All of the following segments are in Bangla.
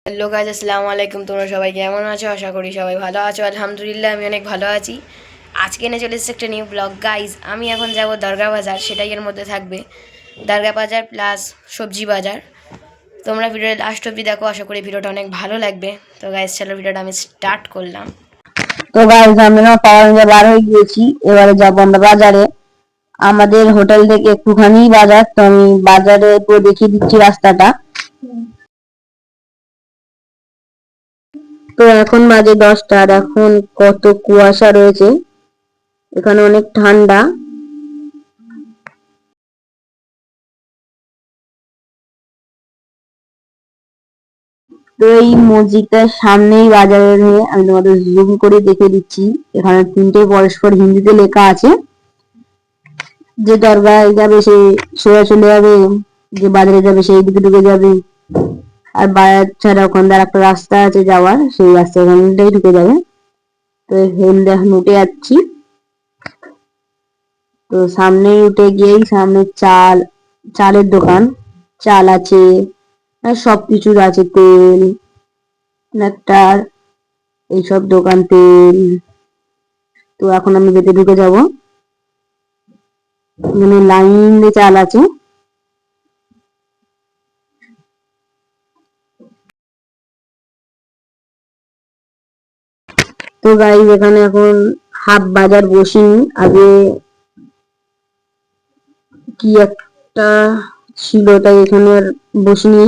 হ্যালো গাইজ, আসসালামু আলাইকুম। তোমরা সবাই কেমন আছো? আশা করি সবাই ভালো আছো। আলহামদুলিল্লাহ, আমি অনেক ভালো আছি। আজকে এনে চলে এসেছে একটা নিউ ব্লগ। গাইজ, আমি এখন যাব দরগা বাজার, সেটাই এর মধ্যে থাকবে। দরগা বাজার প্লাস সবজি বাজার। তোমরা ভিডিওটা লাস্ট অব্দি দেখো, আশা করি ভিডিওটা অনেক ভালো লাগবে। তো গাইজ, চলো ভিডিওটা আমি স্টার্ট করলাম। তো গাইজ, আমরা পাওয়ার বার হয়ে গিয়েছি। এবারে যাবো আমরা বাজারে। আমাদের হোটেল থেকে একটুখানি বাজার, তো আমি বাজারে পুরো দেখিয়ে দিচ্ছি রাস্তাটা। তো এখন বাজে 10টা, আর এখন কত কুয়াশা রয়েছে, এখানে অনেক ঠান্ডা। তো এই মসজিদটার সামনেই বাজারের হয়ে আমি তোমাদের জুম করে দেখে দিচ্ছি। এখানে তিনটে পরস্পর হিন্দিতে লেখা আছে। যে দরগায় যাবে সে সোজা চলে যাবে, যে বাজারে যাবে সেই দিকে ঢুকে যাবে। আর বাজার ছাড়া ওখানটার একটা রাস্তা আছে যাওয়ার, সেই রাস্তা ওখানটাই ঢুকে যাবে। তো হেলদে এখন উঠে যাচ্ছি। তো সামনেই উঠে গিয়েই সামনে চালের দোকান। চাল আছে, আর সবকিছুর আছে, তেল, নেকটার, এইসব দোকান, তেল। তো এখন আমি ভেতরে ঢুকে যাব। মানে লাইন দিয়ে চাল আছে। তো গাইস, এখানে এখন হাফ বাজার বসেনি। আগে কি একটা ছিল, তাই এখানে আর বসিনি।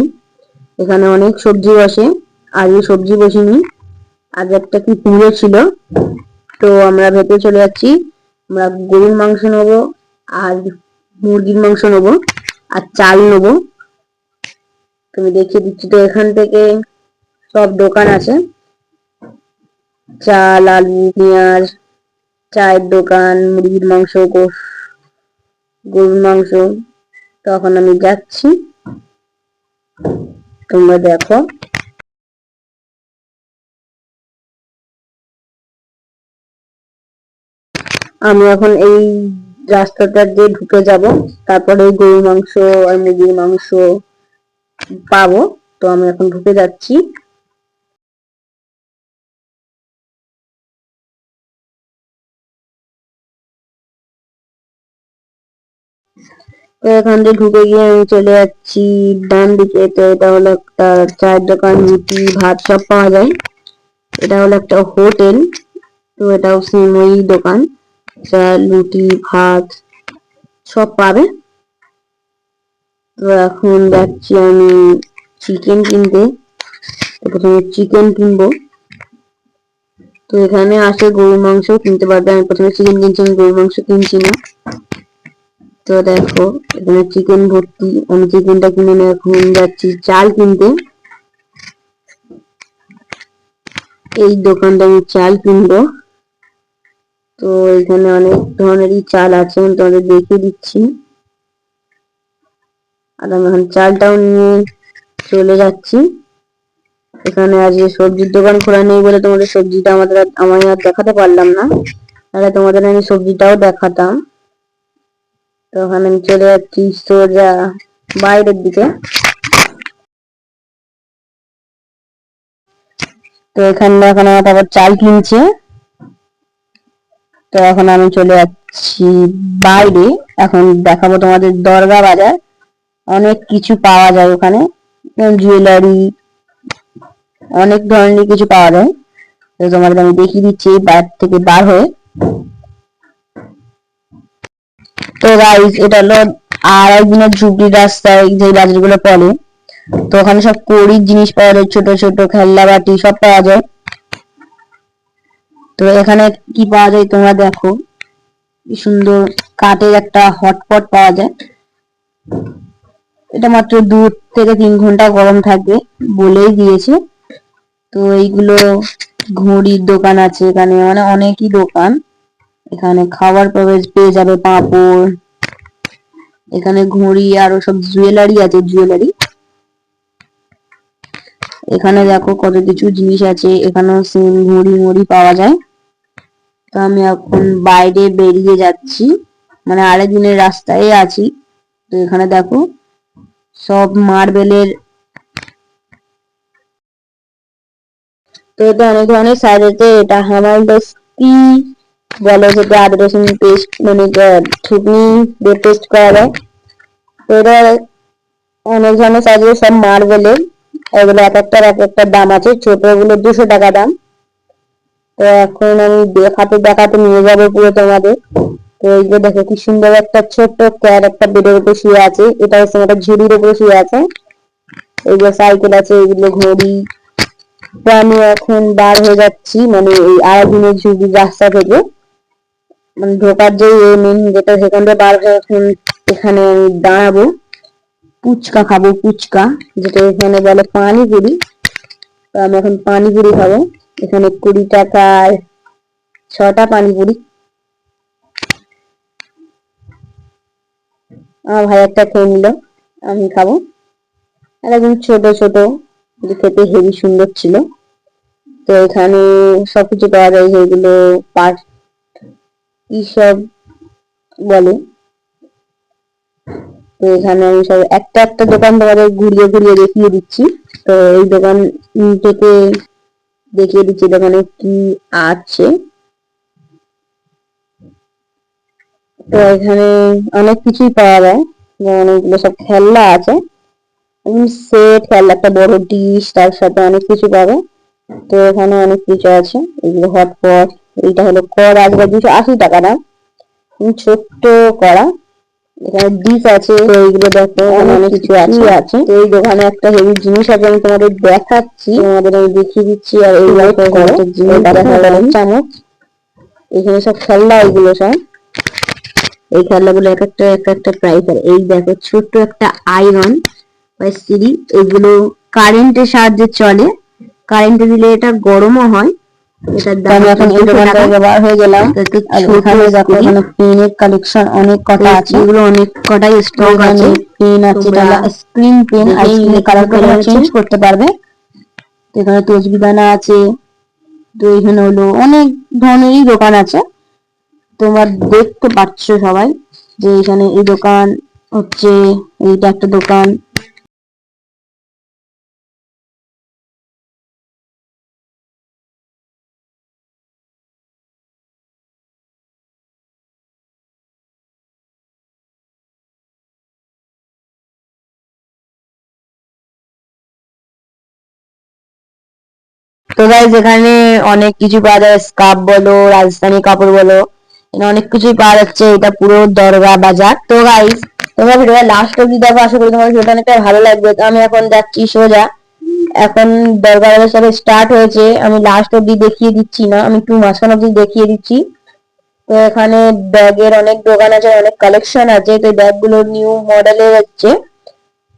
এখানে অনেক সবজি বসে, আগে সবজি বসিনি। আগে একটা কি পুজো ছিল। তো আমরা ভেতরে চলে যাচ্ছি। আমরা গরুর মাংস নেবো, আর মুরগির মাংস নেবো, আর চাল নেবো। তুমি দেখিয়ে দিচ্ছি। তো এখান থেকে সব দোকান আছে, চাল, আলু, পেঁয়াজ, চায়ের দোকান, মুরগির মাংস, গরুর মাংস। তখন আমি যাচ্ছি, তোমরা দেখো। আমি এখন এই রাস্তাটা দিয়ে ঢুকে যাব, তারপরে গরুর মাংস আর মুরগির মাংস পাবো। তো আমি এখন ঢুকে যাচ্ছি। তো এখান দিয়ে ঢুকে গিয়ে আমি চলে যাচ্ছি ডান দিকে। তো এটা হলো একটা চায়ের দোকান, রুটি ভাত সব পাওয়া যায়। এটা হলো একটা হোটেল। তো এটাও সেম ওই দোকান, চাল রুটি ভাত সব পাবে। তো এখন যাচ্ছি আমি চিকেন কিনতে। তো প্রথমে চিকেন কিনবো। তো এখানে আসে গরুর মাংস কিনতে পারবে। আমি প্রথমে চিকেন কিনছি, আমি গরুর মাংস কিনছি না। তো দেখো, এখানে চিকেন ভর্তি। আমি চিকেনটা কিনে নিয়ে এখন যাচ্ছি চাল কিনতে। এই দোকানটা আমি চাল কিনবো। তো এখানে অনেক ধরনেরই চাল আছে, আমি তোমাদের দেখিয়ে দিচ্ছি। আর আমি এখন চালটাও নিয়ে চলে যাচ্ছি। এখানে আজকে সবজির দোকান খোলা নেই বলে তোমাদের সবজিটা আমি আর দেখাতে পারলাম না, তাহলে তোমাদের আমি সবজিটাও দেখাতাম। তো ওখানে আমি চলে যাচ্ছি সোজা বাইরের দিকে। তো এখানে এখন আমার আবার চাল কিনছে। তো এখন আমি চলে যাচ্ছি বাইরে। এখন দেখাবো তোমাদের দরগা বাজার। অনেক কিছু পাওয়া যায় ওখানে, জুয়েলারি, অনেক ধরনের কিছু পাওয়া যায়। তো তোমাদের আমি দেখিয়ে দিচ্ছি বাইরে থেকে বার হয়ে। তো গাইস, এটা হলো আর একদিনের ঝুপড়ি রাস্তায় যে বাজারগুলো পড়ে। তো ওখানে সব কড়ির জিনিস পাওয়া যায়, ছোট ছোট খেলনা বাটি সব পাওয়া যায়। তো এখানে কি পাওয়া যায় তোমরা দেখো, কি সুন্দর কাঠের একটা হটপট পাওয়া যায়। এটা মাত্র 2 থেকে 3 ঘন্টা গরম থাকবে বলেই দিয়েছে। তো এইগুলো ঘড়ির দোকান আছে এখানে, মানে অনেকই দোকান। এখানে খাবার পেয়ে যাবে, পাঁপড়, এখানে ঘড়ি আরো সব জুয়েলারি আছে, জুয়েলারি। এখানে দেখো কত কিছু জিনিস আছে, এখানেও সেম ঘড়ি মুড়ি পাওয়া যায়। তো আমি এখন বাইরে বেরিয়ে যাচ্ছি, মানে আরেকদিনের রাস্তায় আছি। তো এখানে দেখো সব মার্বেলের তো এটা অনেক ধরনের সাইজ আছে। এটা হামালদিস্তা বলে, যেটা আদা রসুন পেস্ট মানে থুতনি দিয়ে পেস্ট করা যায়। তো এটা অনেক ধরনের সাইজ আছে, সব মার্বেলের। এগুলো এক একটা দাম আছে। ছোটগুলো 200 টাকা দাম। তো এখন আমি দেখাতে দেখাতে নিয়ে যাবো পুরো তোমাদের। তো এই যে দেখো কি সুন্দর একটা ছোট্ট ক্যাট একটা বেডের উপর শুয়ে আছে। এটা হচ্ছে একটা ঝুড়ির উপরে শুয়ে আছে। এই যে সাইকেল আছে, এগুলো ঘড়ি। তো আমি এখন বার হয়ে যাচ্ছি, মানে এই আয়োডিনের ঝুড়ি রাস্তা থেকে, মানে ঢোকার যে মেন যেটা, সেখান থেকে বার হয়ে এখন এখানে আমি দাঁড়াবো। ফুচকা খাবো, ফুচকা, যেটা এখানে বলে পানিপুরি। তো আমি এখন পানিপুরি খাবো। এখানে 20 টাকায় 6টা পানিপুরি। আমার ভাই একটা খেয়ে নিল, আমি খাবো। আর একদম ছোট ছোট, যে খেতে হেবি সুন্দর ছিল। তো এখানে সবকিছু পাওয়া যায়, যেগুলো পার্ট কি সব বলে। তো এখানে আমি সব একটা একটা দোকান তোমাদের ঘুরিয়ে ঘুরিয়ে দেখিয়ে দিচ্ছি। তো এই দোকান থেকে দেখিয়ে দিচ্ছি দোকানে কি আছে। তো এখানে অনেক কিছুই পাওয়া যায়, যেমন এগুলো সব খেলনা আছে, সেট খেলনা, একটা বড় ডিশ, তার সাথে অনেক কিছু পাবে। তো এখানে অনেক কিছু আছে। এগুলো হটপট। এইটা হলো কড়া, যেটা 280 টাকা দাম, ছোট্ট কড়া। এখানে ডিশ আছে। তো এইগুলো দেখো অনেক কিছু আছে। তো এই দোকানে একটা হেভি জিনিস আছে, আমি তোমাদের দেখাচ্ছি, তোমাদের আমি দেখিয়ে দিচ্ছি। আর এই একটা জিনিস দেখা গেল চামচ। এখানে সব খেলনা, এগুলো সব এই খেলনাগুলো এক একটা প্রাইস। আর এই দেখো ছোট্ট একটা আয়রন বা ইস্ত্রি, এগুলো কারেন্টের সাহায্যে চলে। কারেন্টে দিলে এটা গরমও হয়। এটার দাম এখন এই দোকান থেকে বার হয়ে গেলাম। আর এখানে দেখো এখানে পেনের কালেকশন অনেক কটা আছে। এগুলো অনেক কটাই স্টক আছে। পেন আছে, এটা স্ক্রিন পেন, আর স্ক্রিনের কালার চেঞ্জ করতে পারবে। এখানে তসবিদানা আছে। তো এখানে হলো অনেক ধরনেরই দোকান আছে। তোমরা দেখতে পাচ্ছ সবাই যে এখানে এই দোকান হচ্ছে, এইটা একটা দোকান। তো গাইস এখানে অনেক কিছু পাওয়া যায়, স্কার্ফ বলো, রাজস্থানি কাপড় বলো, এখানে অনেক কিছুই পাওয়া যাচ্ছে। এটা পুরো দরগা বাজার। তো গাইস তোমরা ভিডিওটা লাস্ট অব্দি দেখো, আশা করি তোমার ভিডিওটা অনেকটা ভালো লাগবে। তো আমি এখন যাচ্ছি সোজা, এখন দরগা বাজার সবে স্টার্ট হয়েছে। আমি লাস্ট অব্দি দেখিয়ে দিচ্ছি না, আমি একটু মাঝখান অব্দি দেখিয়ে দিচ্ছি। তো এখানে ব্যাগের অনেক দোকান আছে, অনেক কালেকশন আছে। তো এই ব্যাগগুলো নিউ মডেলের হচ্ছে।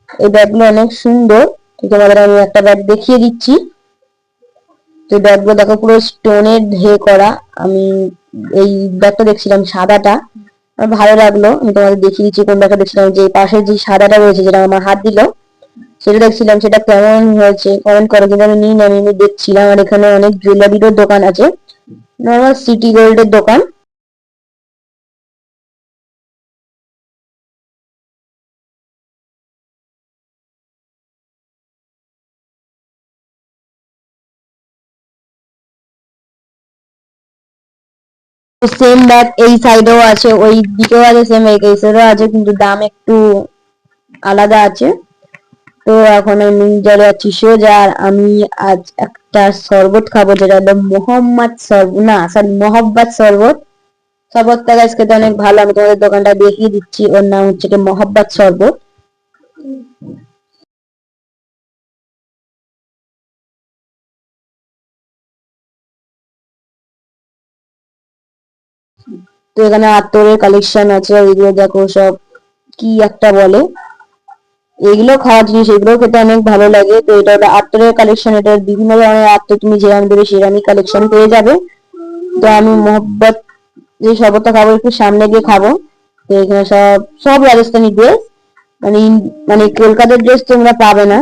এই ব্যাগগুলো অনেক সুন্দর। তো তোমাদের আমি একটা ব্যাগ দেখিয়ে দিচ্ছি। তো ব্যাগগুলো দেখো পুরো স্টোনের করা। আমি এই ব্যাগটা দেখছিলাম সাদাটা, আমার ভালো লাগলো। আমি তোমাদের দেখিয়ে দিচ্ছি কোন ব্যাগটা দেখছিলাম। যে পাশে যে সাদাটা রয়েছে, যেটা আমার হাত দিল, সেটা দেখছিলাম। সেটা কেমন হয়েছে কমেন্ট করো, কিন্তু আমি নিই না, আমি দেখছিলাম। আর এখানে অনেক জুয়েলারিরও দোকান আছে, নর্মাল সিটি গোল্ডের দোকান। সেম ব্যাগ এই সাইডেও আছে, ওই দিকেও আছে, সেম এই সাইডেও আছে, কিন্তু দাম একটু আলাদা আছে। তো এখন আমি চলে যাচ্ছি সোজা। আর আমি আজ একটা শরবত খাবো, যেটা হলো মোহাম্মদ শরবত, না সরি মহব্বত শরবত। শরবতটা গাছ খেতে অনেক ভালো। আমি তোমাদের দোকানটা দেখিয়ে দিচ্ছি, ওর নাম হচ্ছে কি মহব্বত শরবত। তো এখানে আতরের কালেকশন আছে, এগুলো দেখো সব কি একটা বলে, এগুলো খাওয়ার জিনিস, এগুলো খেতে অনেক ভালো লাগে। তো এটা হলো আতরের কালেকশন। এটা বিভিন্ন ধরনের আতর, তুমি যেরকম দেবে সেরকমই কালেকশন পেয়ে যাবে। তো আমি মোহব্বত যে শরবতটা খাবো, একটু সামনে গিয়ে খাবো। তো এখানে সব সব রাজস্থানি ড্রেস, মানে মানে কলকাতার ড্রেস তোমরা পাবে না।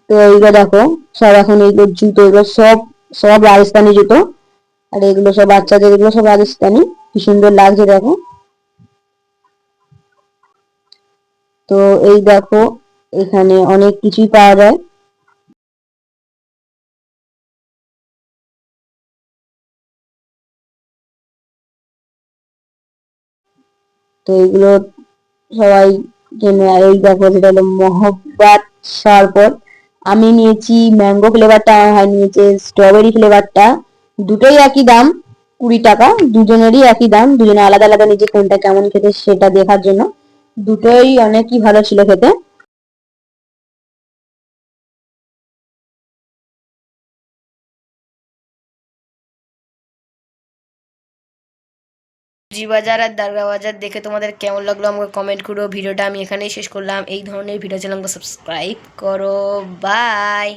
তো এইগুলো দেখো সব, এখন এইগুলো জুতো, এগুলো সব সব রাজস্থানি জুতো। আর এগুলো সব বাচ্চাদের, এগুলো সব রাজস্থানি। কি সুন্দর লাগছে দেখো। তো এই দেখো এখানে অনেক কিছুই পাওয়া যায়। তো এগুলো সবাই কেনে। আর এই দেখো যেটা হলো মহব্বত শরবত, আমি নিয়েছি ম্যাঙ্গো ফ্লেভারটা, আমার ভাই নিয়েছে স্ট্রবেরি ফ্লেভারটা। দুটোই একই দাম, 20 টাকা। দুজনেরই একই দাম, দুজনে আলাদা আলাদা নিজে কোনটা কেমন খেতে সেটা দেখার জন্য। দুটোই অনেকই ভালো ছিল খেতে। জি বাজার আর দারগা বাজার দেখে তোমাদের কেমন লাগলো আমাকে কমেন্ট করো। ভিডিওটা আমি এখানেই শেষ করলাম। এই ধরনের ভিডিও চ্যানেলকে সাবস্ক্রাইব করো। বাই।